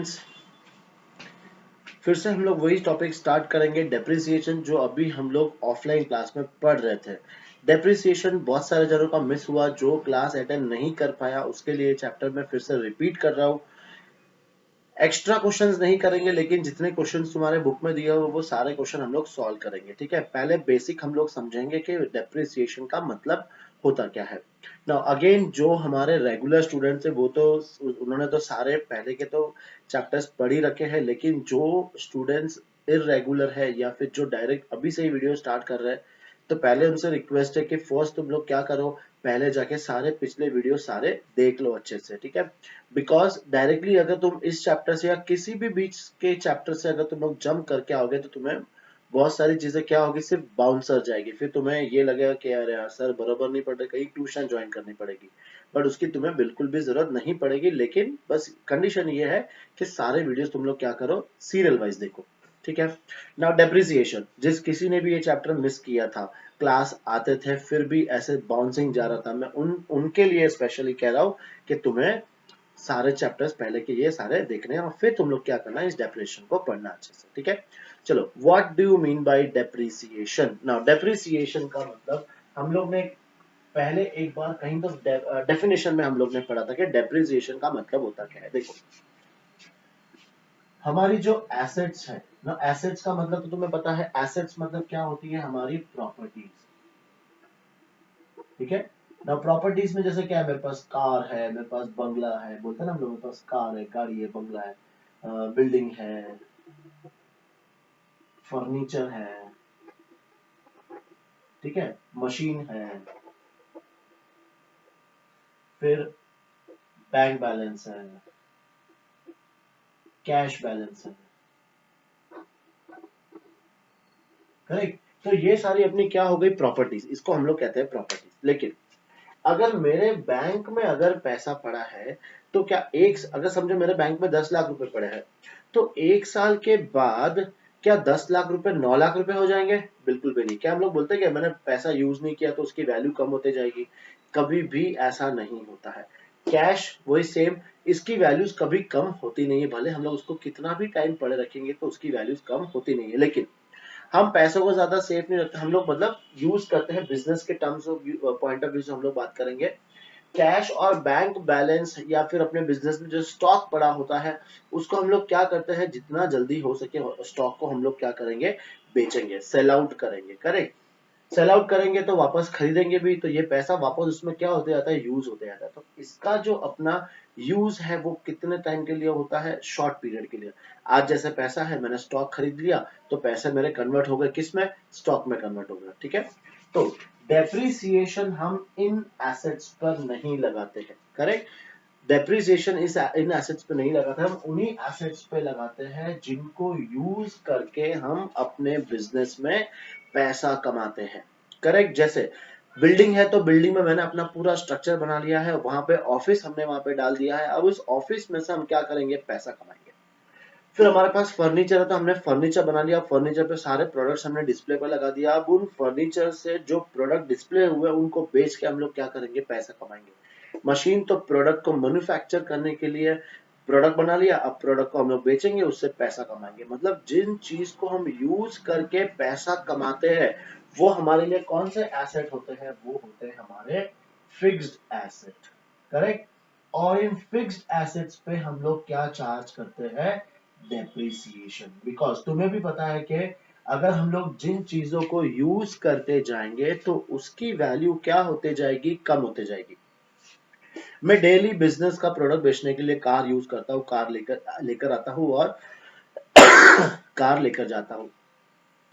Students, फिर से हम लोग वही टॉपिक स्टार्ट करेंगे, डेप्रिसिएशन, जो अभी हम लोग ऑफलाइन क्लास में पढ़ रहे थे। डेप्रिसिएशन बहुत सारे जनों का मिस हुआ, जो क्लास अटेंड नहीं कर पाया उसके लिए चैप्टर में फिर से रिपीट कर रहा हूँ। एक्स्ट्रा क्वेश्चंस नहीं करेंगे, लेकिन जितने क्वेश्चंस तुम्हारे बुक में दिए हुए वो सारे क्वेश्चन हम लोग सॉल्व करेंगे। ठीक है, पहले बेसिक हम लोग समझेंगे कि डेप्रिसिएशन का मतलब होता क्या है। नाउ अगेन, जो हमारे रेगुलर स्टूडेंट्स है वो तो उन्होंने तो सारे पहले के तो चैप्टर्स पढ़ ही रखे हैं, लेकिन जो स्टूडेंट्स इरेगुलर है या फिर जो डायरेक्ट अभी से ही वीडियो स्टार्ट कर रहे हैं, तो पहले उनसे रिक्वेस्ट है कि फर्स्ट तुम लोग क्या करो, पहले जाके सारे पिछले वीडियो सारे देख लो अच्छे से। ठीक है, बिकॉज डायरेक्टली अगर तुम इस चैप्टर से या किसी भी बीच के चैप्टर से अगर तुम लोग जंप करके आओगे तो तुम्हें बहुत सारी चीजें क्या होगी, सिर्फ बाउंसर जाएगी। फिर तुम्हें ये लगेगा कि यार यार सर बराबर नहीं पढ़ रहे, कहीं ट्यूशन ज्वाइन करनी पड़ेगी। बट उसकी तुम्हें बिल्कुल भी जरूरत नहीं पड़ेगी, लेकिन बस कंडीशन ये है कि सारे वीडियोस तुम लोग क्या करो, सीरियल वाइज देखो। ठीक है, नाउ डेप्रिसिएशन, जिस किसी ने भी ये चैप्टर मिस किया था, क्लास आते थे फिर भी ऐसे बाउंसिंग जा रहा था, मैं उनके लिए स्पेशली कह रहा हूँ कि तुम्हें सारे चैप्टर्स पहले के ये सारे देखने हैं और फिर तुम लोग क्या करना है, इस डेप्रिसिएशन को पढ़ना अच्छे से। ठीक है, चलो, what do you mean by depreciation. Now depreciation का मतलब हम लोग ने पहले एक बार कहीं तो डेफिनेशन में हम लोग ने पढ़ा था कि डेप्रिसिएशन का मतलब होता क्या है। देखो, हमारी जो एसेट्स है ना, एसेट्स का मतलब तो तुम्हें पता है, एसेट्स मतलब क्या होती है, हमारी प्रॉपर्टीज। ठीक है, ना प्रॉपर्टीज में जैसे क्या है, मेरे पास कार है, मेरे पास बंगला है, बोलते हैं ना हम लोग, मेरे पास कार है, गाड़ी है, बंगला है, बिल्डिंग है, फर्नीचर है, ठीक है, मशीन है, फिर बैंक बैलेंस है, कैश बैलेंस है। करेक्ट, तो ये सारी अपनी क्या हो गई, प्रॉपर्टीज, इसको हम लोग कहते हैं प्रॉपर्टीज। लेकिन अगर मेरे बैंक में अगर पैसा पड़ा है, तो क्या अगर समझो मेरे बैंक में 10 लाख रुपए पड़े हैं, तो एक साल के बाद क्या 10 लाख रुपए 9 लाख रुपए हो जाएंगे? बिल्कुल भी नहीं। क्या हम लोग बोलते हैं कि मैंने पैसा यूज नहीं किया तो उसकी वैल्यू कम होते जाएगी? कभी भी ऐसा नहीं होता है। कैश वही सेम, इसकी वैल्यूज कभी कम होती नहीं है, भले हम लोग उसको कितना भी टाइम पड़े रखेंगे तो उसकी वैल्यूज कम होती नहीं है। लेकिन हम पैसों को ज्यादा सेफ नहीं रखते, हम लोग मतलब यूज करते हैं बिजनेस के terms of point of view से हम लोग बात करेंगे। कैश और बैंक बैलेंस या फिर अपने बिजनेस में जो स्टॉक पड़ा होता है, उसको हम लोग क्या करते हैं, जितना जल्दी हो सके स्टॉक को हम लोग क्या करेंगे, बेचेंगे, सेल आउट करेंगे। करेक्ट, सेल आउट करेंगे तो वापस खरीदेंगे भी, तो ये पैसा वापस उसमें क्या होते जाता है, यूज होते जाता है। तो इसका जो अपना यूज है वो कितने टाइम के लिए होता है, शॉर्ट पीरियड के लिए। आज जैसे पैसा है, मैंने स्टॉक खरीद लिया, तो पैसे मेरे कन्वर्ट हो गए किस में, स्टॉक में कन्वर्ट हो गए। ठीक है, तो डेप्रिसिएशन हम इन एसेट्स पर नहीं लगाते हैं। करेक्ट, डेप्रिसिएशन इस इन एसेट्स पे नहीं लगाते, हम उन्हीं एसेट्स पे लगाते हैं जिनको यूज करके हम अपने बिजनेस में पैसा कमाते हैं। करेक्ट, जैसे बिल्डिंग है तो बिल्डिंग में मैंने अपना पूरा स्ट्रक्चर बना लिया है, वहां पे ऑफिस हमने वहां पे डाल दिया है, अब उस ऑफिस में से हम क्या करेंगे, पैसा कमाएंगे। फिर हमारे पास फर्नीचर है तो हमने फर्नीचर बना लिया, फर्नीचर पे सारे प्रोडक्ट्स हमने डिस्प्ले पे लगा दिया, अब उन फर्नीचर से जो प्रोडक्ट डिस्प्ले हुए उनको बेच के हम लोग क्या करेंगे, पैसा कमाएंगे। मशीन तो प्रोडक्ट को मैन्युफैक्चर करने के लिए प्रोडक्ट बना लिया, अब प्रोडक्ट को हम लोग बेचेंगे, उससे पैसा कमाएंगे। मतलब जिन चीज को हम यूज करके पैसा कमाते हैं वो हमारे लिए कौन से एसेट होते हैं, वो होते हैं हमारे फिक्स्ड एसेट। करेक्ट, और इन फिक्स्ड एसेट्स पे हम लोग क्या चार्ज करते हैं, डेप्रिसिएशन। बिकॉज तुम्हें भी पता है कि अगर हम लोग जिन चीजों को यूज करते जाएंगे तो उसकी वैल्यू क्या होते जाएगी, कम होते जाएगी। मैं डेली बिजनेस का प्रोडक्ट बेचने के लिए कार यूज करता हूँ, कार लेकर लेकर आता हूँ और कार लेकर जाता हूँ।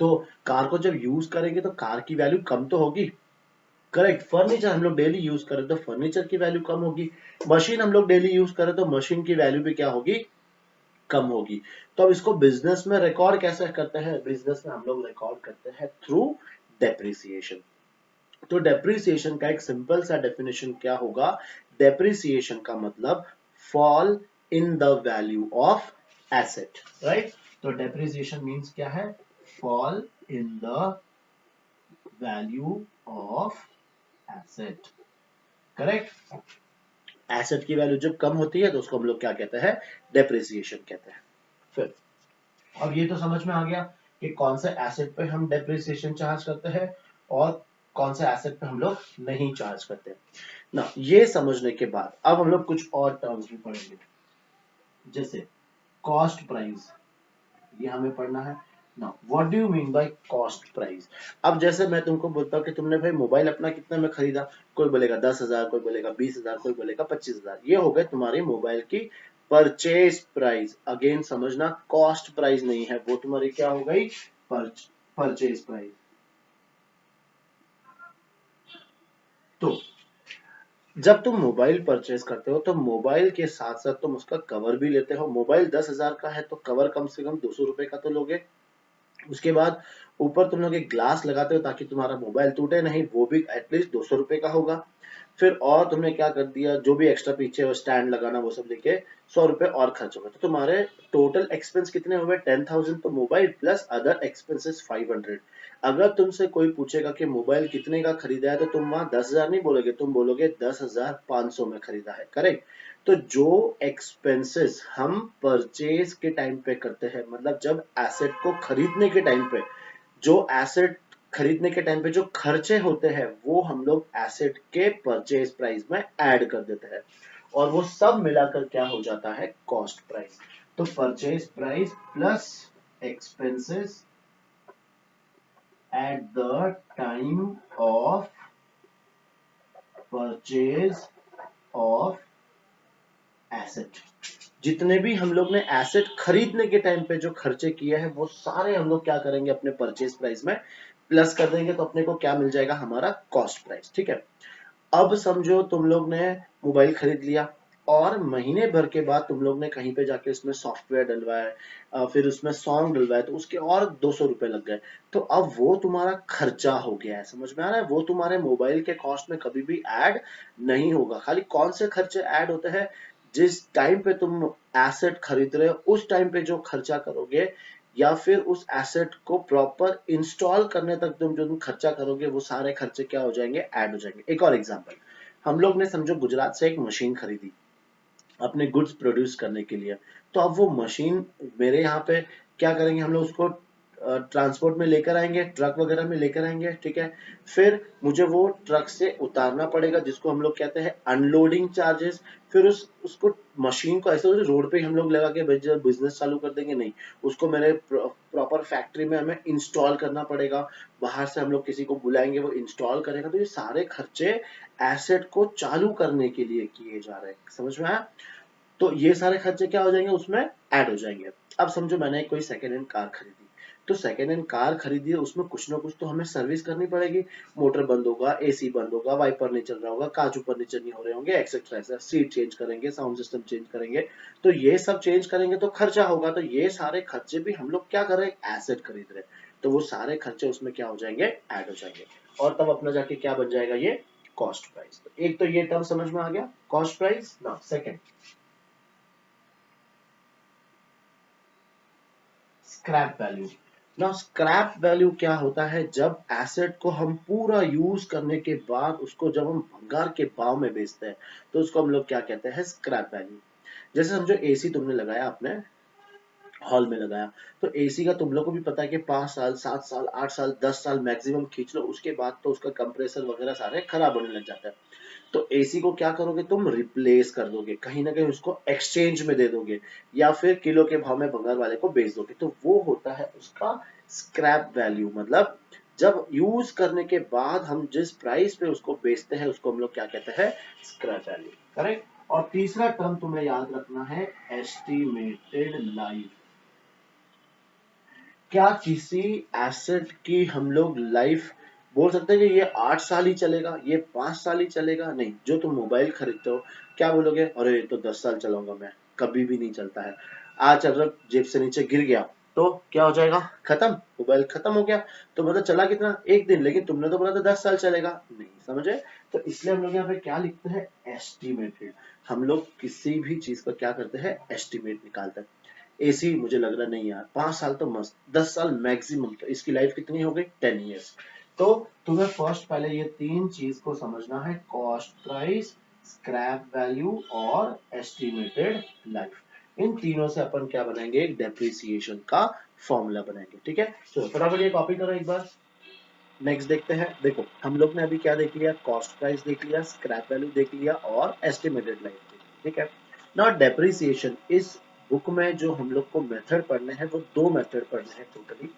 तो कार को जब यूज करेंगे तो कार की वैल्यू कम तो होगी। करेक्ट, फर्नीचर हम लोग डेली यूज करें तो फर्नीचर की वैल्यू कम होगी। मशीन हम लोग डेली यूज करें तो मशीन की वैल्यू भी क्या होगी, कम होगी। तो अब इसको बिजनेस में रिकॉर्ड कैसे करते हैं, बिजनेस में हम लोग रिकॉर्ड करते हैं थ्रू डेप्रिसिएशन। तो डेप्रिसिएशन का एक सिंपल सा डेफिनेशन क्या होगा, डेप्रिसिएशन का मतलब fall in the value of asset. Right, तो डेप्रिसिएशन मींस क्या है, fall in the value of asset. Correct, asset की वैल्यू जब कम होती है तो उसको हम लोग क्या कहते हैं, डेप्रिसिएशन कहते हैं। फिर अब ये तो समझ में आ गया कि कौन से एसेट पे हम डेप्रिसिएशन चार्ज करते हैं और कौन से एसेट पे हम लोग नहीं चार्ज करते ना। ये समझने के बाद अब हम लोग कुछ और टर्म्स भी पढ़ेंगे, जैसे कॉस्ट प्राइस, ये हमें पढ़ना है ना। What do you mean by cost price? अब जैसे मैं तुमको बोलता हूँ कि तुमने भाई मोबाइल अपना कितने में खरीदा, कोई बोलेगा 10,000, कोई बोलेगा 20,000, कोई बोलेगा 25,000, ये हो गए तुम्हारी मोबाइल की परचेज प्राइस। अगेन समझना, कॉस्ट प्राइस नहीं है, वो तुम्हारी क्या हो गई, परचेज प्राइस। तो जब तुम मोबाइल परचेज करते हो तो मोबाइल के साथ साथ तुम उसका कवर भी लेते हो। मोबाइल 10,000 का है तो कवर कम से कम 200 रुपए का तो लोगे। उसके बाद ऊपर तुम लोग एक ग्लास लगाते हो ताकि तुम्हारा मोबाइल टूटे नहीं, वो भी एटलीस्ट 200 रुपए का होगा। फिर और तुमने क्या कर दिया, जो भी एक्स्ट्रा पीछे वो स्टैंड लगाना वो सब लेके 100 रुपए और खर्च हो गए, तो तुम्हारे टोटल एक्सपेंस कितने हो गए, 10,000 तो मोबाइल प्लस अदर एक्सपेंसेस 500। अगर तुमसे कोई पूछेगा कि मोबाइल कितने का खरीदा है तो तुम वहां 10,000 नहीं बोलोगे, तुम बोलोगे 10,500 में खरीदा है, करेक्ट। तो जो एक्सपेंसेस हम परचेज के टाइम पे करते हैं, मतलब जब एसेट को खरीदने के टाइम पे, जो एसेट खरीदने के टाइम पे जो खर्चे होते हैं वो हम लोग एसेट के परचेज प्राइस में ऐड कर देते हैं और वो सब मिलाकर क्या हो जाता है, कॉस्ट प्राइस। तो purchase price plus expenses at the time of purchase of asset. जितने भी हम लोग ने एसेट खरीदने के टाइम पे जो खर्चे किए हैं वो सारे हम लोग क्या करेंगे, अपने परचेज प्राइस में प्लस कर देंगे, तो अपने को क्या मिल जाएगा, हमारा कॉस्ट प्राइस। ठीक है। अब समझो तुम लोग ने मोबाइल खरीद लिया और महीने भर के बाद तुम लोग ने कहीं पे जाके उसमें सॉफ्टवेयर डलवाया, फिर उसमें सॉन्ग डलवाया, तो उसके और 200 रुपए लग गए। तो अब वो तुम्हारा खर्चा हो गया है, समझ में आ रहा है, वो तुम्हारे मोबाइल के कॉस्ट में कभी भी ऐड नहीं होगा। खाली कौन से खर्चे ऐड होते हैं, जिस टाइम पे तुम एसेट खरीद रहे हो उस टाइम पे जो खर्चा करोगे, या फिर उस एसेट को प्रॉपर इंस्टॉल करने तक तुम खर्चा करोगे, वो सारे खर्चे क्या हो जाएंगे, ऐड हो जाएंगे। एक और एग्जांपल, हम लोग ने समझो गुजरात से एक मशीन खरीदी अपने गुड्स प्रोड्यूस करने के लिए। तो अब वो मशीन मेरे यहाँ पे क्या करेंगे, हम लोग उसको ट्रांसपोर्ट में लेकर आएंगे, ट्रक वगैरह में लेकर आएंगे, ठीक है। फिर मुझे वो ट्रक से उतारना पड़ेगा, जिसको हम लोग कहते हैं अनलोडिंग चार्जेस। फिर उसको मशीन को ऐसे रोड पे हम लोग लगा के बिजनेस चालू कर देंगे, नहीं। उसको मेरे प्रॉपर फैक्ट्री में हमें इंस्टॉल करना पड़ेगा, बाहर से हम लोग किसी को बुलाएंगे वो इंस्टॉल करेगा। तो ये सारे खर्चे एसेट को चालू करने के लिए किए जा रहे हैं, समझ में आया। तो ये सारे खर्चे क्या हो जाएंगे, उसमें ऐड हो जाएंगे। अब समझो मैंने कोई सेकेंड हैंड कार खरीदी, तो सेकेंड हैंड कार खरीदी है, उसमें कुछ ना कुछ तो हमें सर्विस करनी पड़ेगी। मोटर बंद होगा, एसी बंद होगा, वाइपर नहीं चल रहा होगा, कांच ऊपर नीचे नहीं हो रहे होंगे, एक्सेट्रा एक्सेट्रा, सीट चेंज करेंगे, साउंड सिस्टम चेंज करेंगे। तो ये सब चेंज करेंगे तो खर्चा होगा, तो ये सारे खर्चे भी हम लोग क्या कर रहे हैं, एसेट खरीद रहे हैं, तो वो सारे खर्चे उसमें क्या हो जाएंगे, ऐड हो जाएंगे। और तब अपना जाके क्या बन जाएगा, ये कॉस्ट प्राइस। तो एक तो ये टर्म समझ में आ गया, कॉस्ट प्राइस ना। सेकेंड, स्क्रैप वैल्यू ना। स्क्रैप वैल्यू क्या होता है, जब एसेट को हम पूरा यूज करने के बाद उसको जब हम भंगार के भाव में बेचते हैं तो उसको हम लोग क्या कहते हैं, स्क्रैप वैल्यू। जैसे समझो एसी तुमने लगाया, अपने हॉल में लगाया, तो एसी का तुम लोग को भी पता है कि 5 साल 7 साल 8 साल 10 साल मैक्सिमम खींच लो, उसके बाद तो उसका कंप्रेसर वगैरह सारे खराब होने लग जाता है। तो एसी को क्या करोगे, तुम रिप्लेस कर दोगे, कहीं ना कहीं उसको एक्सचेंज में दे दोगे, या फिर किलो के भाव में भंगार वाले को बेच दोगे, तो वो होता है उसका स्क्रैप वैल्यू। मतलब जब यूज करने के बाद हम जिस प्राइस पे उसको बेचते हैं उसको हम लोग क्या कहते हैं, स्क्रैप वैल्यू, करेक्ट। और तीसरा टर्म तुम्हें याद रखना है, एस्टिमेटेड लाइफ। क्या किसी एसेट की हम लोग लाइफ बोल सकते हैं कि ये 8 साल ही चलेगा, ये 5 साल ही चलेगा, नहीं। जो तुम मोबाइल खरीदते हो क्या बोलोगे, अरे ये तो 10 साल चलाऊंगा मैं, कभी भी नहीं चलता है। आज अगर जेब से नीचे गिर गया तो क्या हो जाएगा, खत्म, मोबाइल खत्म हो गया। तो मतलब चला कितना, एक दिन, लेकिन तुमने तो बोला था 10 साल चलेगा, नहीं समझे। तो इसलिए हम लोग यहाँ पे क्या लिखते हैं, एस्टिमेटेड। हम लोग किसी भी चीज का क्या करते हैं, एस्टिमेट निकालते हैं। एसी मुझे लग रहा नहीं यार, 5 साल तो मस्त, 10 साल मैक्सिमम, तो इसकी लाइफ कितनी हो गई, 10 ईयर्स। तो तुम्हें फर्स्ट पहले ये तीन चीज को समझना है, कॉस्ट प्राइस, स्क्रैप वैल्यू और एस्टिमेटेड लाइफ। इन तीनों से अपन क्या बनाएंगे, एक डेप्रिसिएशन का फॉर्मूला बनाएंगे। ठीक है, तो फटाफट ये कॉपी करो एक बार। नेक्स्ट देखते हैं। देखो हम लोग ने अभी क्या देख लिया, कॉस्ट प्राइस देख लिया, स्क्रैप वैल्यू देख लिया और एस्टिमेटेड लाइफ देख लिया। ठीक है, नाउ डेप्रिसिएशन, इस बुक में जो हम लोग को मेथड पढ़ने हैं वो दो मेथड पढ़ने हैं टोटली।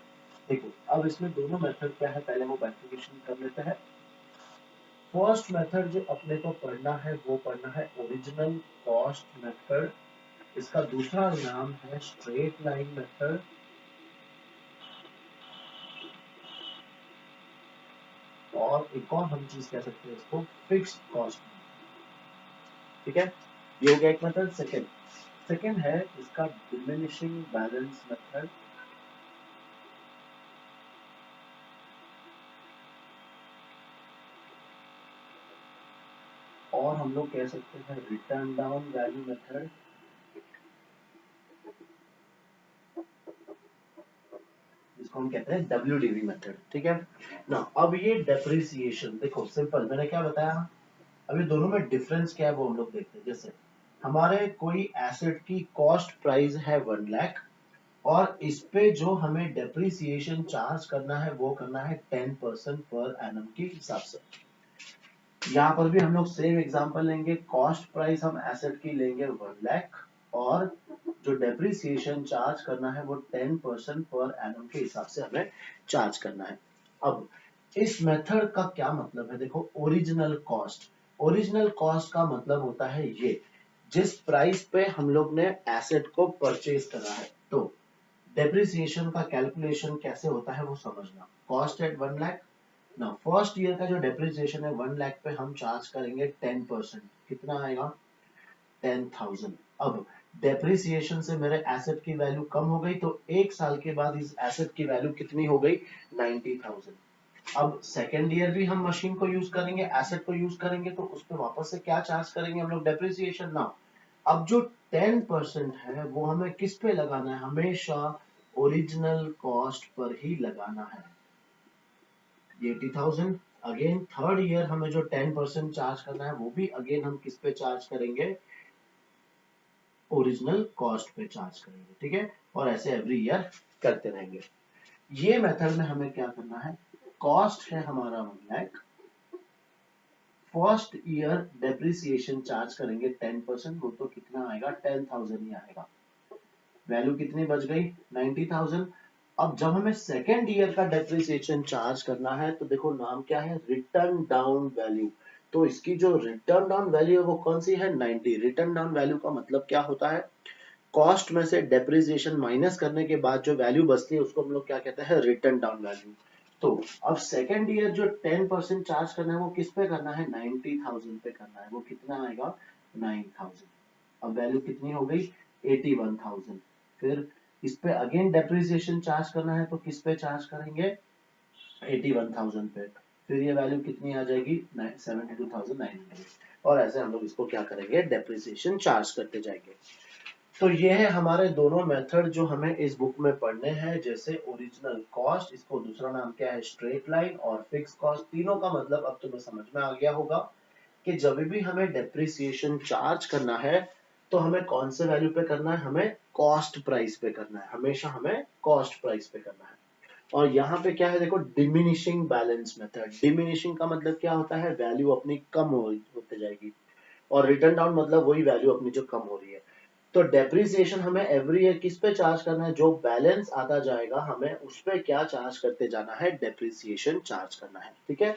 देखो अब इसमें दोनों मेथड क्या है, पहले वो बाइफिकेशन कर लेते हैं। फर्स्ट मेथड जो अपने को पढ़ना है वो पढ़ना है ओरिजिनल कॉस्ट मेथड। इसका दूसरा नाम है स्ट्रेट लाइन मेथड और एक और हम चीज कह सकते हैं इसको फिक्स्ड कॉस्ट। ठीक है, ये हो गया एक मेथड। सेकंड है इसका डिमिनिशिंग बैलेंस मेथड। और हम लोग कह सकते हैं रिटर्न डाउन वैल्यू मेथड। जिसको हम कहते हैं WDV मेथड। ठीक है ना, अब ये डेप्रिसिएशन देखो सिंपल, मैंने क्या बताया, अभी दोनों में डिफरेंस क्या है वो हम लोग देखते हैं। जैसे हमारे कोई एसेट की कॉस्ट प्राइस है 1 लाख और इस पे जो हमें डेप्रिसिएशन चार्ज करना है वो करना है 10% पर एनम के हिसाब से। यहाँ पर भी हम लोग सेम एग्जांपल लेंगे, कॉस्ट प्राइस हम एसेट की लेंगे 1 लाख और जो डेप्रिसिएशन चार्ज करना है वो 10% पर एनम के हिसाब से हमें चार्ज करना है। अब इस मेथड का क्या मतलब है, देखो ओरिजिनल कॉस्ट, ओरिजिनल कॉस्ट का मतलब होता है ये जिस प्राइस पे हम लोग ने एसेट को परचेज करा है। तो डेप्रिसिएशन का कैलकुलेशन कैसे होता है वो समझना। कॉस्ट एट 1 लाख, ना फर्स्ट ईयर का जो डेप्रिसिएशन है 1 लाख पे हम चार्ज करेंगे 10%, कितना आएगा 10,000। अब डेप्रिसिएशन से मेरे एसेट की वैल्यू कम हो गई तो एक साल के बाद इस एसेट की वैल्यू कितनी हो गई 90,000। अब सेकेंड ईयर भी हम मशीन को यूज करेंगे, एसेट को यूज करेंगे तो उस पर वापस से क्या चार्ज करेंगे हम लोग, डेप्रिसिएशन ना। अब जो 10% है वो हमें किस पे लगाना है, हमेशा ओरिजिनल कॉस्ट पर ही लगाना है, 80,000। अगेन थर्ड ईयर हमें जो 10% चार्ज करना है वो भी अगेन हम किस पे चार्ज करेंगे, ओरिजिनल कॉस्ट पे चार्ज करेंगे। ठीक है, और ऐसे एवरी ईयर करते रहेंगे। ये मेथड में हमें क्या करना है, कॉस्ट है हमारा 1 lakh, first year depreciation charge करेंगे 10%, वो तो कितना आएगा 10,000 ही आएगा। वैल्यू कितनी बच गई 90,000। अब जब हमें सेकेंड ईयर का डेप्रिसिएशन चार्ज करना है तो देखो नाम क्या है, रिटर्न डाउन वैल्यू। तो इसकी जो रिटर्न डाउन वैल्यू है वो कौन सी है 90। रिटर्न डाउन वैल्यू का मतलब क्या होता है, कॉस्ट में से डेप्रिसिएशन माइनस करने के बाद जो वैल्यू बचती है उसको हम लोग क्या कहते हैं, रिटर्न डाउन वैल्यू। तो अब सेकेंड ईयर जो 10% चार्ज करना है वो किस पे करना है, 90,000 पे करना है, वो कितना आएगा 9,000। अब वैल्यू कितनी हो गई 81,000। फिर इस पे अगेन डेप्रिसिएशन चार्ज करना है तो किस पे चार्ज करेंगे 81,000 पे। फिर ये वैल्यू कितनी आ जाएगी 72,900। और ऐसे हम लोग इसको क्या करेंगे, डेप्रिसिएशन चार्ज करते जाएंगे। तो ये है हमारे दोनों मेथड जो हमें इस बुक में पढ़ने हैं। जैसे ओरिजिनल कॉस्ट, इसको दूसरा नाम क्या है स्ट्रेट लाइन, और फिक्स कॉस्ट। तीनों का मतलब अब तुम्हें समझ में आ गया होगा कि जब भी हमें डेप्रिसिएशन चार्ज करना है तो हमें कौन से वैल्यू पे करना है, हमें कॉस्ट प्राइस पे करना है, हमेशा हमें कॉस्ट प्राइस पे करना है। और यहाँ पे क्या है देखो, डिमिनिशिंग बैलेंस मेथड। डिमिनिशिंग का मतलब क्या होता है, वैल्यू अपनी कम होते जाएगी, और रिटर्न डाउन मतलब वही वैल्यू अपनी जो कम हो रही है। तो डेप्रिसिएशन हमें एवरी ईयर किस पे चार्ज करना है, जो बैलेंस आता जाएगा हमें उस पे क्या चार्ज करते जाना है, डेप्रिसिएशन चार्ज करना है। ठीक है,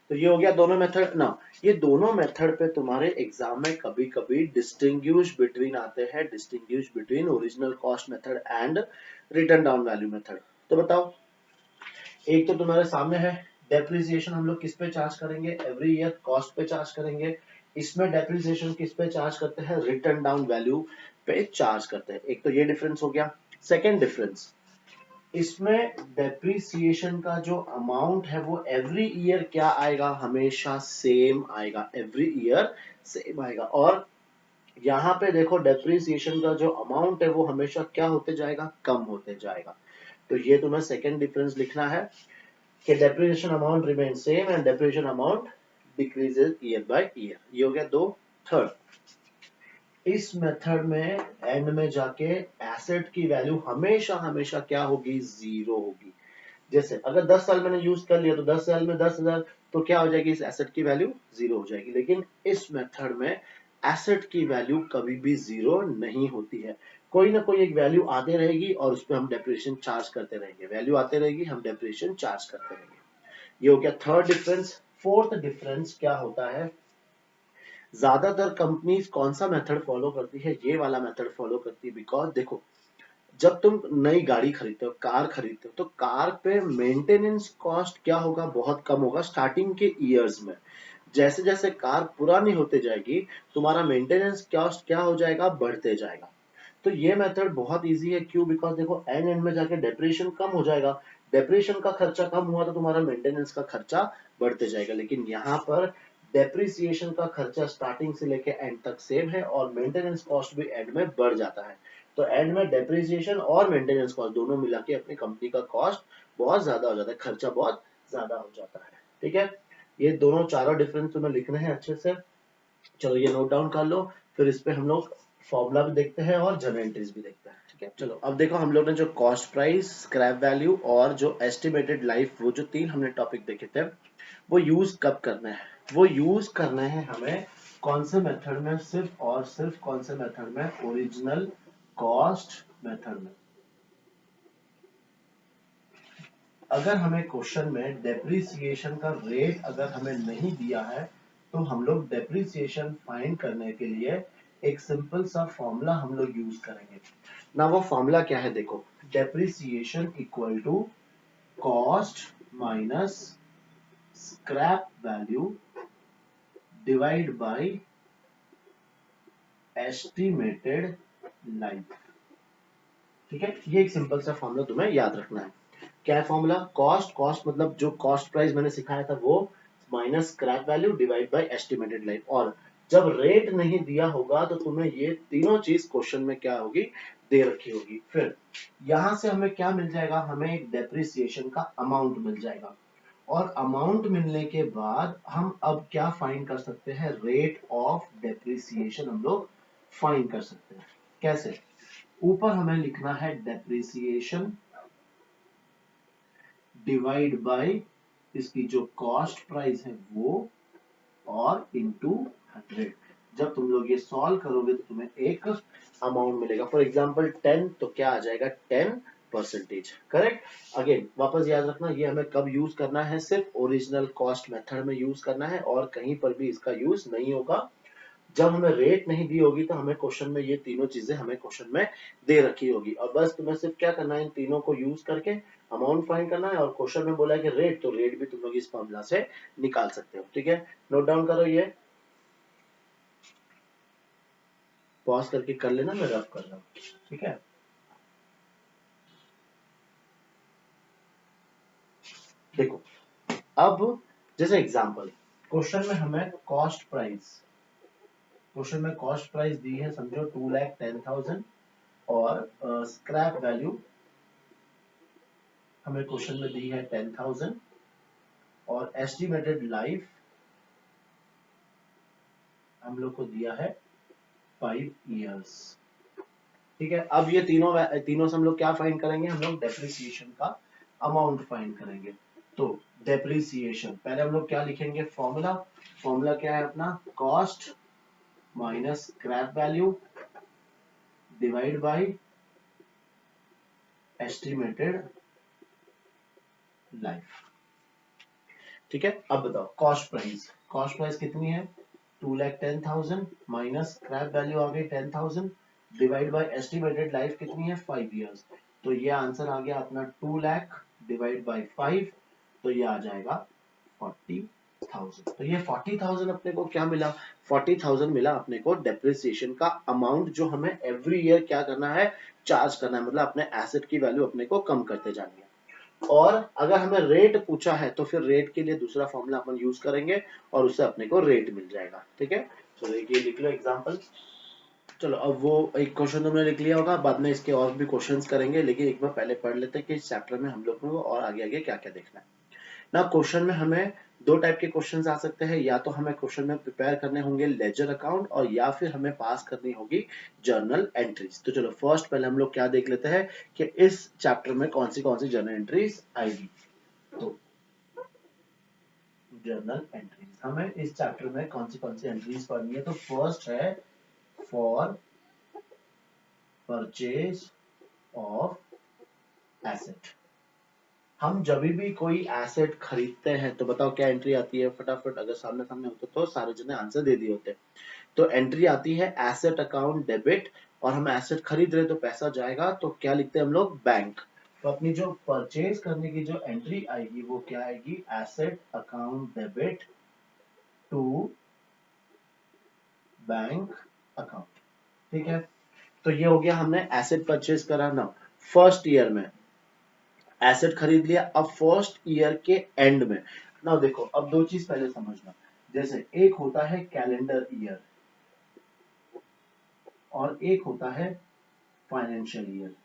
तो ये हो गया दोनों मेथड ना। ये दोनों मेथड पे तुम्हारे एग्जाम में कभी कभी डिस्टिंग्विश बिटवीन आते हैं, distinguish between original cost method and return down value method. तो बताओ, एक तो तुम्हारे सामने है डेप्रिसिएशन हम लोग किस पे चार्ज करेंगे, एवरी ईयर कॉस्ट पे चार्ज करेंगे। इसमें डेप्रिसिएशन किस पे चार्ज करते हैं, रिटर्न डाउन वैल्यू पे चार्ज करते हैं। एक तो ये डिफरेंस हो गया। सेकेंड डिफरेंस, इसमें डेप्रिसिएशन का जो अमाउंट है वो एवरी ईयर क्या आएगा, हमेशा सेम आएगा, एवरी ईयर सेम आएगा। और यहाँ पे देखो डेप्रिसिएशन का जो अमाउंट है वो हमेशा क्या होते जाएगा, कम होते जाएगा। तो ये तुम्हें सेकेंड डिफरेंस लिखना है कि depreciation amount remains same and depreciation amount decreases year by year। ये हो गया दो। थर्ड, इस मेथड में एंड में जाके एसेट की वैल्यू हमेशा हमेशा क्या होगी, जीरो होगी। जैसे अगर 10 साल मैंने यूज कर लिया तो 10 साल में 10,000, तो क्या हो जाएगी, इस एसेट की वैल्यू जीरो हो जाएगी। लेकिन इस मेथड में एसेट की वैल्यू कभी भी जीरो नहीं होती है, कोई ना कोई एक वैल्यू आते रहेगी और उस पर हम डेप्रिसिएशन चार्ज करते रहेंगे, वैल्यू आते रहेगी, हम डेप्रिसिएशन चार्ज करते रहेंगे। ये हो गया थर्ड डिफरेंस। फोर्थ डिफरेंस क्या होता है, ज्यादातर कंपनीज कौन सा मेथड फॉलो करती है, ये वाला मेथड फॉलो करती है। बिकॉज देखो, जब तुम नई गाड़ी खरीदते हो, कार खरीदते हो, तो कार पे मेंटेनेंस कॉस्ट क्या होगा, बहुत कम होगा स्टार्टिंग के ईयर्स में। जैसे जैसे कार पुरानी होते जाएगी, तुम्हारा मेंटेनेंस कॉस्ट क्या हो जाएगा, बढ़ते जाएगा। तो ये मेथड बहुत इजी है, क्यों, बिकॉज देखो एंड एंड में जाके डेप्रिसिएशन कम हो जाएगा, डेप्रिसिएशन का खर्चा कम हुआ तो तुम्हारा मेंटेनेंस का खर्चा बढ़ते जाएगा। लेकिन यहाँ पर डेप्रिसिएशन का खर्चा स्टार्टिंग से लेके एंड तक सेम है और मेंटेनेंस कॉस्ट भी एंड में बढ़ जाता है। तो एंड में डेप्रिसिएशन और मेंटेनेंस कॉस्ट दोनों मिला के अपनी कंपनी का कॉस्ट बहुत ज्यादा हो जाता है, खर्चा बहुत ज्यादा हो जाता है। ठीक है, ये दोनों चारों डिफरेंस तुम्हें लिखने हैं अच्छे से। चलो ये नोट डाउन कर लो, फिर इस पे हम लोग फॉर्मूला भी देखते हैं और जर्नल एंट्रीज भी देखते हैं। ठीक है, चलो अब देखो, हम लोग ने जो कॉस्ट प्राइस, स्क्रैप वैल्यू और जो एस्टिमेटेड लाइफ, वो जो तीन हमने टॉपिक देखे थे, वो यूज कब करना है, वो यूज करना है हमें कौन से मेथड में, सिर्फ और सिर्फ कौन से मेथड में, ओरिजिनल कॉस्ट मेथड में। अगर हमें क्वेश्चन में डेप्रिसिएशन का रेट अगर हमें नहीं दिया है, तो हम लोग डेप्रिसिएशन फाइंड करने के लिए एक सिंपल सा फॉर्मूला हम लोग यूज करेंगे ना। वो फॉर्मूला क्या है, देखो, depreciation equal to cost minus scrap value divide by estimated life. ठीक है, ये एक सिंपल सा फॉर्मूला तुम्हें याद रखना है। क्या है फॉर्मूला, कॉस्ट, कॉस्ट मतलब जो कॉस्ट प्राइस मैंने सिखाया था वो, minus scrap value divide by estimated life. और जब रेट नहीं दिया होगा तो तुम्हें ये तीनों चीज क्वेश्चन में क्या होगी, दे रखी होगी। फिर यहां से हमें क्या मिल जाएगा, हमें एक डेप्रिसिएशन का अमाउंट मिल जाएगा। और अमाउंट मिलने के बाद हम अब क्या फाइंड कर सकते हैं, रेट ऑफ डेप्रिसिएशन हम लोग फाइंड कर सकते हैं। कैसे, ऊपर हमें लिखना है डेप्रिसिएशन डिवाइड बाय इसकी जो कॉस्ट प्राइस है वो, और इनटू 100। जब तुम लोग ये सॉल्व करोगे तो तुम्हें एक अमाउंट मिलेगा। फॉर एग्जांपल 10, तो क्या आ जाएगा, 10%। करेक्ट। अगेन वापस याद रखना, ये हमें कब यूज करना है, सिर्फ ओरिजिनल कॉस्ट मेथड में यूज करना है और कहीं पर भी इसका यूज नहीं होगा। जब हमें रेट नहीं दी होगी तो हमें क्वेश्चन में ये तीनों चीजें हमें क्वेश्चन में दे रखी होगी, और बस तुम्हें सिर्फ क्या करना है, इन तीनों को यूज करके अमाउंट फाइंड करना है। और क्वेश्चन में बोला है कि रेट, तो रेट भी तुम लोग इस फॉर्मूला से निकाल सकते हो। ठीक है, नोट डाउन करो, ये पॉज करके कर लेना, मैं रफ कर रहा हूँ। ठीक है, देखो अब जैसे एग्जांपल, क्वेश्चन में हमें कॉस्ट प्राइस, क्वेश्चन में कॉस्ट प्राइस दी है, समझो 2,10,000, और स्क्रैप वैल्यू हमें क्वेश्चन में दी है 10,000, और एस्टिमेटेड लाइफ हम लोग को दिया है 5 इयर्स। ठीक है, अब ये तीनों से हम लोग क्या फाइंड करेंगे, हम लोग डेप्रिसिएशन का अमाउंट फाइंड करेंगे। तो डेप्रिसिएशन पहले हम लोग क्या लिखेंगे, फॉर्मूला, फॉर्मूला क्या है अपना, cost minus scrap value divide by estimated life. ठीक है, अब बताओ कॉस्ट प्राइस, कॉस्ट प्राइस कितनी है, 2,10,000 माइनस स्क्रैप वैल्यू आ गई 10,000 डिवाइड बाय एस्टिमेटेड लाइफ कितनी है, 5 इयर्स। तो ये आंसर आ गया अपना 2 लाख डिवाइड बाय 5, तो ये आ जाएगा 40,000। तो ये 40,000 अपने को क्या मिला, 40,000 मिला अपने को डेप्रिसिएशन का अमाउंट, जो हमें एवरी ईयर क्या करना है, चार्ज करना है, मतलब अपने एसेट की वैल्यू अपने को कम करते जानी है। और अगर हमें रेट पूछा है तो फिर रेट के लिए दूसरा फॉर्मूला अपन यूज करेंगे और उससे अपने को रेट मिल जाएगा। ठीक है, तो देखिए लिख लो एग्जांपल। चलो अब वो एक क्वेश्चन तुमने लिख लिया होगा, बाद में इसके और भी क्वेश्चंस करेंगे, लेकिन एक बार पहले पढ़ लेते हैं कि इस चैप्टर में हम लोग को और आगे आगे क्या क्या देखना है। ना क्वेश्चन में हमें दो टाइप के क्वेश्चंस आ सकते हैं, या तो हमें क्वेश्चन में प्रिपेयर करने होंगे लेजर अकाउंट, और या फिर हमें पास करनी होगी जर्नल एंट्रीज। तो चलो फर्स्ट पहले हम लोग क्या देख लेते हैं कि इस चैप्टर में कौन सी जर्नल एंट्रीज आएगी। तो जर्नल एंट्रीज हमें इस चैप्टर में कौन सी एंट्रीज पढ़नी है। तो फर्स्ट है फॉर परचेज ऑफ एसेट। हम जब भी कोई एसेट खरीदते हैं तो बताओ क्या एंट्री आती है, फटाफट, अगर सामने सामने होते तो सारे जने आंसर दे दिए होते। तो एंट्री आती है एसेट अकाउंट डेबिट, और हम एसेट खरीद रहे तो पैसा जाएगा तो क्या लिखते हैं हम लोग, बैंक। तो अपनी जो परचेज करने की जो एंट्री आएगी वो क्या आएगी, asset account debit to bank account. ठीक है, तो ये हो गया, हमने एसेट परचेज करा ना फर्स्ट ईयर में, एसेट खरीद लिया। अब फर्स्ट ईयर के एंड में ना देखो, अब दो चीज पहले समझना, जैसे एक होता है कैलेंडर ईयर और एक होता है फाइनेंशियल ईयर।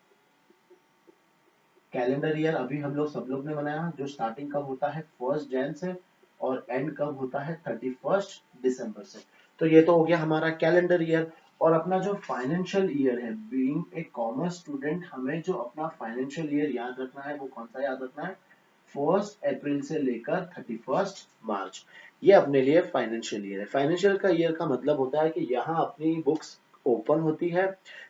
कैलेंडर ईयर अभी हम लोग सब लोग ने बनाया, जो स्टार्टिंग कब होता है 1 जन से और एंड कब होता है 31 दिसंबर से। तो ये तो हो गया हमारा कैलेंडर ईयर। और अपना जो फाइनेंशियल ईयर है, बीइंग ए कॉमर्स स्टूडेंट, हमें जो अपना फाइनेंशियल ईयर याद रखना है वो कौन सा याद रखना है, 1 अप्रैल से लेकर 31 मार्च। ये अपने लिए फाइनेंशियल ईयर है। फाइनेंशियल का ईयर का मतलब होता है कि यहाँ अपनी बुक्स ओपन होती है,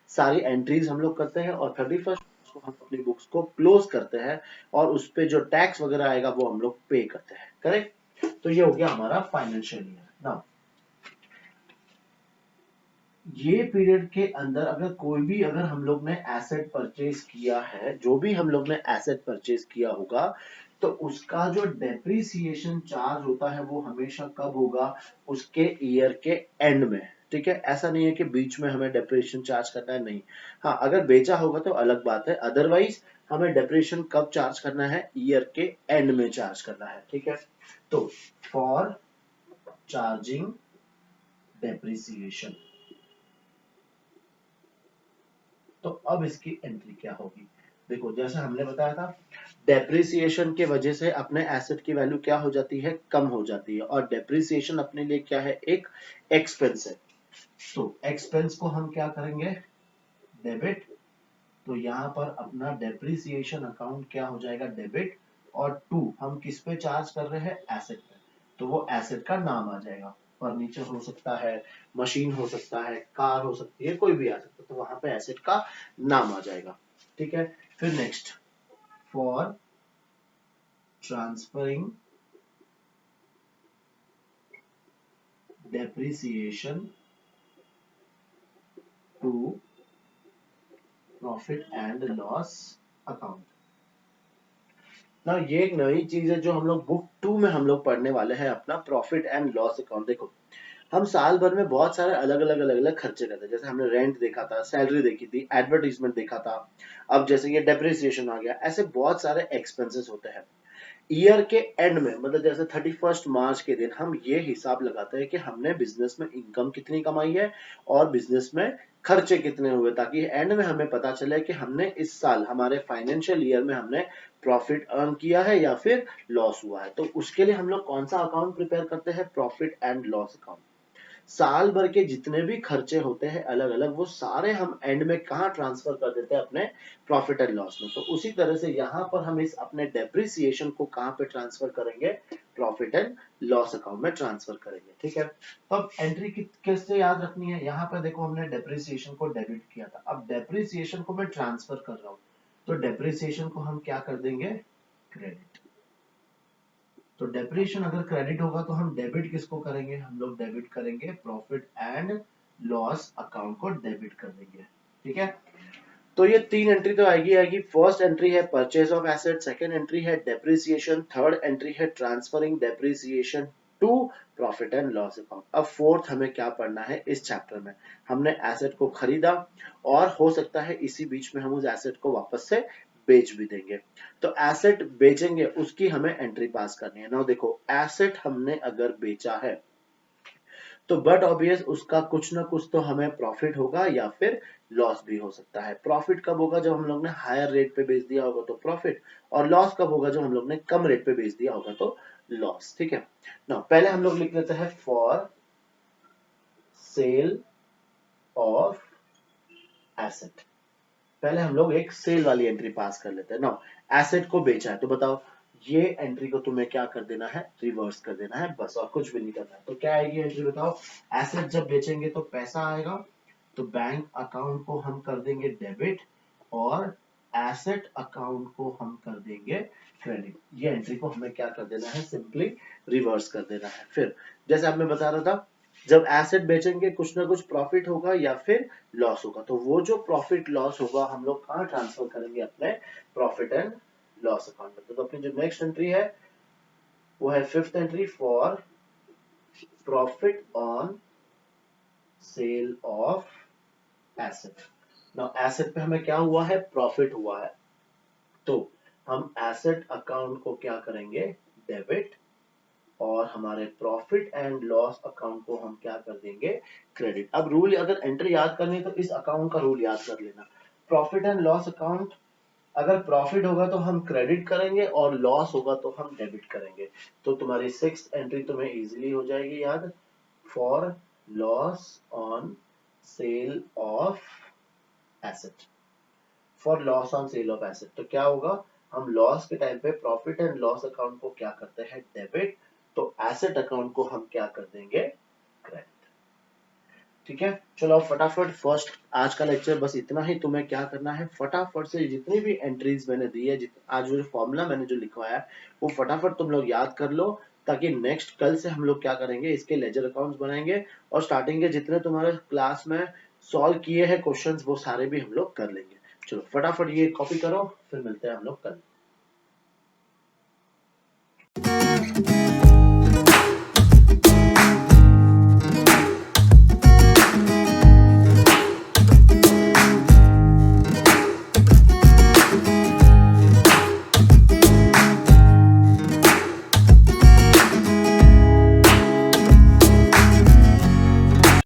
सारी एंट्रीज हम लोग करते हैं, और 31 को हम अपनी बुक्स को क्लोज करते हैं, और उस पे जो टैक्स वगैरह आएगा वो हम लोग पे करते हैं। करेक्ट, तो ये हो गया हमारा फाइनेंशियल ईयर। नाउ ये पीरियड के अंदर अगर कोई भी, अगर हम लोग ने एसेट परचेज किया है, जो भी हम लोग ने एसेट परचेज किया होगा, तो उसका जो डेप्रिसिएशन चार्ज होता है वो हमेशा कब होगा, उसके ईयर के एंड में। ठीक है, ऐसा नहीं है कि बीच में हमें डेप्रिसिएशन चार्ज करना है, नहीं। हाँ, अगर बेचा होगा तो अलग बात है, अदरवाइज हमें डेप्रिसिएशन कब चार्ज करना है, ईयर के एंड में चार्ज करना है। ठीक है, तो फॉर चार्जिंग डेप्रिसिएशन, तो अब इसकी एंट्री क्या होगी। देखो जैसे हमने बताया था, डेप्रिसिएशन के वजह से अपने एसेट की वैल्यू क्या हो जाती है, कम हो जाती है, और डेप्रिसिएशन अपने लिए क्या है, एक एक्सपेंस है। तो एक्सपेंस को हम क्या करेंगे, डेबिट। तो यहाँ पर अपना डेप्रिसिएशन अकाउंट क्या हो जाएगा, डेबिट। और टू हम किस पे चार्ज कर रहे हैं, एसेट पे, तो वो एसेट का नाम आ जाएगा। फर्नीचर हो सकता है, मशीन हो सकता है, कार हो सकती है, कोई भी आ सकता है, तो वहां पे एसेट का नाम आ जाएगा। ठीक है, फिर next, for transferring depreciation to profit and loss account. ना ये एक नई चीज है जो हम लोग बुक 2 में हम लोग पढ़ने वाले हैं, अपना प्रॉफिट एंड लॉस अकाउंट। देखो हम साल भर में बहुत सारे अलग अलग खर्चे करते हैं, जैसे हमने रेंट देखा था, सैलरी देखी थी, एडवर्टीजमेंट देखा था, अब जैसे ये डेप्रिसिएशन आ गया, ऐसे बहुत सारे एक्सपेंसेस होते हैं। ईयर के एंड में, मतलब जैसे 31 मार्च के दिन हम ये हिसाब लगाते हैं कि हमने बिजनेस में इनकम कितनी कमाई है और बिजनेस में खर्चे कितने हुए, ताकि एंड में हमें पता चले कि हमने इस साल, हमारे फाइनेंशियल ईयर में हमने प्रॉफिट अर्न किया है या फिर लॉस हुआ है। तो उसके लिए हम लोग कौन सा अकाउंट प्रिपेयर करते हैं, प्रॉफिट एंड लॉस अकाउंट। साल भर के जितने भी खर्चे होते हैं अलग अलग, वो सारे हम एंड में कहाँ ट्रांसफर कर देते हैं, अपने प्रॉफिट एंड लॉस में। तो उसी तरह से यहाँ पर हम इस अपने डेप्रिसिएशन को कहाँ पे ट्रांसफर करेंगे, प्रॉफिट एंड लॉस अकाउंट में ट्रांसफर करेंगे। ठीक है, तो अब एंट्री कैसे याद रखनी है, यहाँ पर देखो हमने डेप्रिसिएशन को डेबिट किया था, अब डेप्रिसिएशन को मैं ट्रांसफर कर रहा हूँ, तो डेप्रिसिएशन को हम क्या कर देंगे, क्रेडिट। तो डेप्रिसिएशन अगर क्रेडिट होगा तो हम डेबिट किसको करेंगे, हम लोग डेबिट करेंगे प्रॉफिट एंड लॉस अकाउंट को डेबिट कर देंगे। ठीक है, तो ये 3 एंट्री तो आएगी। फर्स्ट एंट्री है purchase of asset, second entry है डेप्रिसिएशन, थर्ड एंट्री है transferring depreciation to profit and loss account. अब फोर्थ हमें क्या पढ़ना है इस चैप्टर में, हमने एसेट को खरीदा और हो सकता है इसी बीच में हम उस एसेट को वापस से बेच भी देंगे। तो एसेट बेचेंगे उसकी हमें एंट्री पास करनी है ना। देखो एसेट हमने अगर बेचा है तो बट ऑब्वियस उसका कुछ ना कुछ तो हमें प्रॉफिट होगा या फिर लॉस भी हो सकता है। प्रॉफिट कब होगा? जब हम लोग ने हायर रेट पे बेच दिया होगा तो प्रॉफिट, और लॉस कब होगा? जब हम लोग ने कम रेट पे बेच दिया होगा तो लॉस। ठीक है ना, पहले हम लोग लिख लेते हैं फॉर सेल ऑफ एसेट। पहले हम लोग एक सेल वाली एंट्री पास कर लेते हैं ना। एसेट को बेचा है तो बताओ, ये एंट्री को तुम्हें क्या कर देना है? रिवर्स कर देना है बस, और कुछ भी नहीं करना है। तो क्या आएगी एंट्री बताओ? एसेट जब बेचेंगे तो पैसा आएगा, तो बैंक अकाउंट को हम कर देंगे डेबिट, और एसेट अकाउंट को हम कर देंगे क्रेडिट। ये एंट्री को हमें क्या कर देना है? सिंपली रिवर्स कर देना है। फिर जैसे आपने बता रहा था, जब एसेट बेचेंगे कुछ ना कुछ प्रॉफिट होगा या फिर लॉस होगा, तो वो जो प्रॉफिट लॉस होगा हम लोग कहाँ ट्रांसफर करेंगे? अपने प्रॉफिट एंड लॉस अकाउंट में। तो अपनी जो नेक्स्ट एंट्री है वो है fifth entry, for profit on sale of asset. Now asset पे हमें क्या हुआ है? प्रॉफिट हुआ है, तो हम एसेट अकाउंट को क्या करेंगे? डेबिट, और हमारे प्रॉफिट एंड लॉस अकाउंट को हम क्या कर देंगे? क्रेडिट। अब रूल, अगर एंट्री याद करनी है तो इस अकाउंट का रूल याद कर लेना। प्रॉफिट एंड लॉस अकाउंट, अगर प्रॉफिट होगा तो हम क्रेडिट करेंगे और लॉस होगा तो हम डेबिट करेंगे। तो तुम्हारी सिक्स्थ एंट्री तुम्हें इजीली हो जाएगी याद, for loss on sale of asset. For loss on sale of asset, तो क्या होगा? हम लॉस के टाइम पे प्रॉफिट एंड लॉस अकाउंट को क्या करते हैं? डेबिट, तो एसेट अकाउंट को हम क्या कर देंगे? क्रेडिट। ठीक है, चलो अब फटाफट फर्स्ट, आज का लेक्चर बस इतना ही। तुम्हें क्या करना है? फटाफट से जितनी भी एंट्रीज मैंने दी है, आज जो फॉर्मूला मैंने जो लिखवाया है वो फटाफट तुम लोग याद कर लो, ताकि नेक्स्ट कल से हम लोग क्या करेंगे? इसके लेजर अकाउंट्स बनाएंगे, और स्टार्टिंग के जितने तुम्हारे क्लास में सॉल्व किए हैं क्वेश्चंस वो सारे भी हम लोग कर लेंगे। चलो फटाफट ये कॉपी करो, फिर मिलते हैं हम लोग कल।